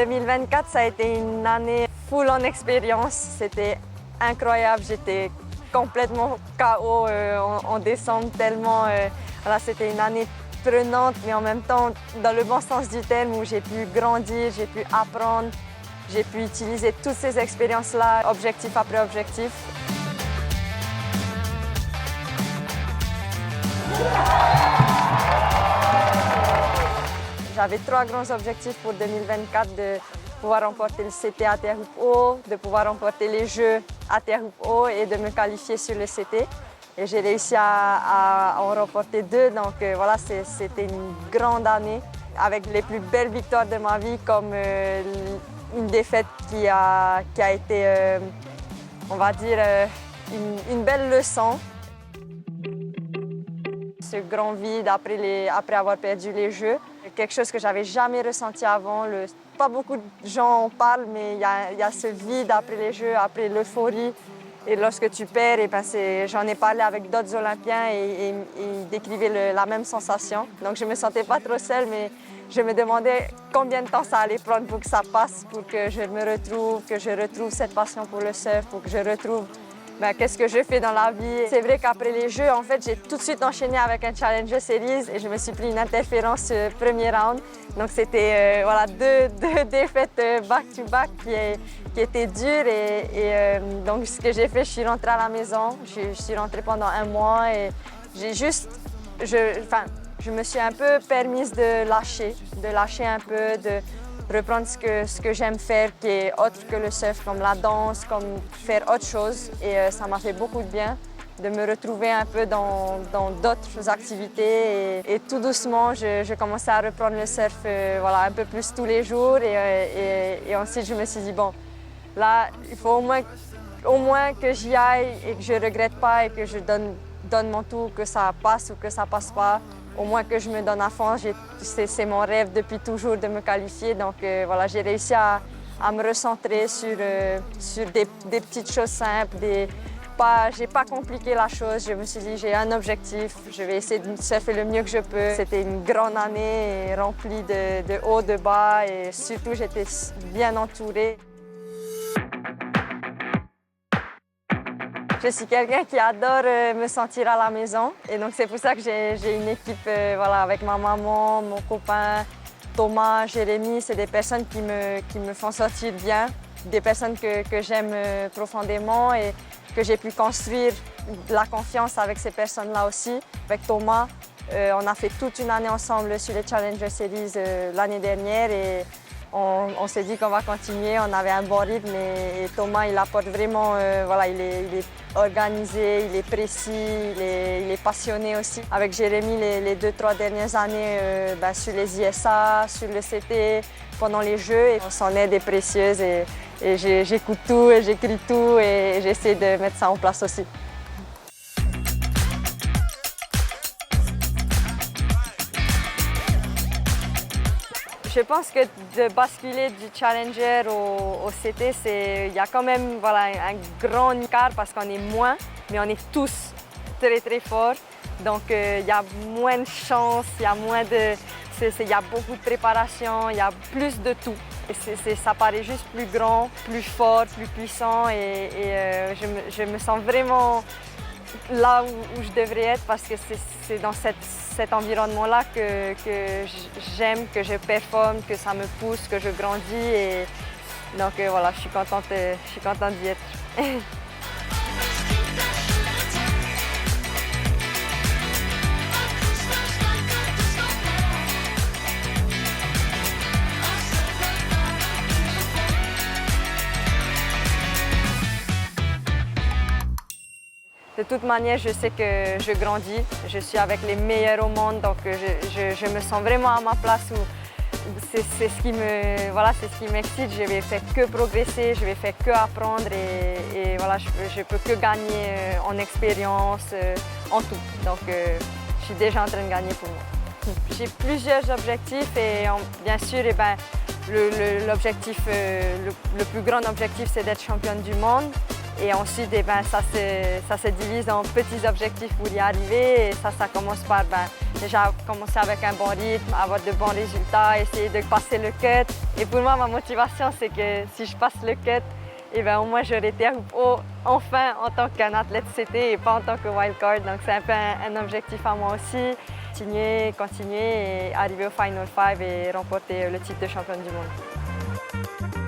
2024, ça a été une année full en expérience. C'était incroyable. J'étais complètement KO en décembre tellement voilà, c'était une année prenante, mais en même temps dans le bon sens du terme où j'ai pu grandir, j'ai pu apprendre, j'ai pu utiliser toutes ces expériences-là, objectif après objectif. J'avais 3 grands objectifs pour 2024, de pouvoir remporter le CT à terre haut, de pouvoir remporter les Jeux à terre haut et de me qualifier sur le CT. Et j'ai réussi à en remporter 2, donc voilà, c'était une grande année avec les plus belles victoires de ma vie, comme une défaite qui a été, on va dire, une belle leçon. Ce grand vide après avoir perdu les Jeux, quelque chose que j'avais jamais ressenti avant. Pas beaucoup de gens en parlent, mais il y a ce vide après les Jeux, après l'euphorie. Et lorsque tu perds, j'en ai parlé avec d'autres Olympiens et ils décrivaient la même sensation. Donc je ne me sentais pas trop seule, mais je me demandais combien de temps ça allait prendre pour que ça passe, pour que je me retrouve, que je retrouve cette passion pour le surf, pour que je retrouve qu'est-ce que je fais dans la vie. C'est vrai qu'après les Jeux, en fait, j'ai tout de suite enchaîné avec un Challenger Series et je me suis pris une interférence premier round. Donc c'était voilà, deux défaites back-to-back qui étaient dures. Donc ce que j'ai fait, je suis rentrée à la maison. Je suis rentrée pendant 1 mois et je me suis un peu permise de lâcher un peu, de reprendre ce que j'aime faire, qui est autre que le surf, comme la danse, comme faire autre chose. Et ça m'a fait beaucoup de bien de me retrouver un peu dans d'autres activités. Et tout doucement, je commençais à reprendre le surf voilà, un peu plus tous les jours. Et ensuite, je me suis dit, bon, là, il faut au moins que j'y aille et que je ne regrette pas et que je donne mon tout, que ça passe ou que ça passe pas. Au moins que je me donne à fond, c'est mon rêve depuis toujours de me qualifier. Donc voilà, j'ai réussi à me recentrer sur des petites choses simples. J'ai pas compliqué la chose. Je me suis dit, j'ai un objectif, je vais essayer de surfer le mieux que je peux. C'était une grande année remplie de hauts, de bas et surtout j'étais bien entourée. Je suis quelqu'un qui adore me sentir à la maison et donc c'est pour ça que j'ai une équipe voilà, avec ma maman, mon copain, Thomas, Jérémy. C'est des personnes qui me font sortir bien, des personnes que j'aime profondément et que j'ai pu construire de la confiance avec ces personnes-là aussi. Avec Thomas, on a fait toute une année ensemble sur les Challenger Series l'année dernière et on s'est dit qu'on va continuer, on avait un bon rythme et Thomas il apporte vraiment, voilà, il est organisé, il est précis, il est passionné aussi. Avec Jérémy, les 2-3 dernières années sur les ISA, sur le CT, pendant les Jeux, et son aide est précieuse et j'écoute tout, j'écris tout et j'essaie de mettre ça en place aussi. Je pense que de basculer du Challenger au CT, il y a quand même voilà, un grand écart parce qu'on est moins, mais on est tous très très forts. Donc il y a moins de chance, il y a beaucoup de préparation, il y a plus de tout. Et ça paraît juste plus grand, plus fort, plus puissant et je me sens vraiment là où je devrais être parce que c'est dans cet environnement-là que j'aime, que je performe, que ça me pousse, que je grandis et donc voilà, je suis contente d'y être. De toute manière, je sais que je grandis, je suis avec les meilleurs au monde, donc je me sens vraiment à ma place où c'est ce qui m'excite. Je vais faire que progresser, je vais faire que apprendre et voilà, je peux que gagner en expérience, en tout. Donc je suis déjà en train de gagner pour moi. J'ai plusieurs objectifs et bien sûr, l'objectif, le plus grand objectif, c'est d'être championne du monde. Et ensuite, ça se divise en petits objectifs pour y arriver. Et ça commence par déjà commencer avec un bon rythme, avoir de bons résultats, essayer de passer le cut. Et pour moi, ma motivation, c'est que si je passe le cut, au moins j'aurai été enfin en tant qu'un athlète CT et pas en tant que wildcard. Donc c'est un peu un objectif à moi aussi. Continuer et arriver au Final 5 et remporter le titre de championne du monde.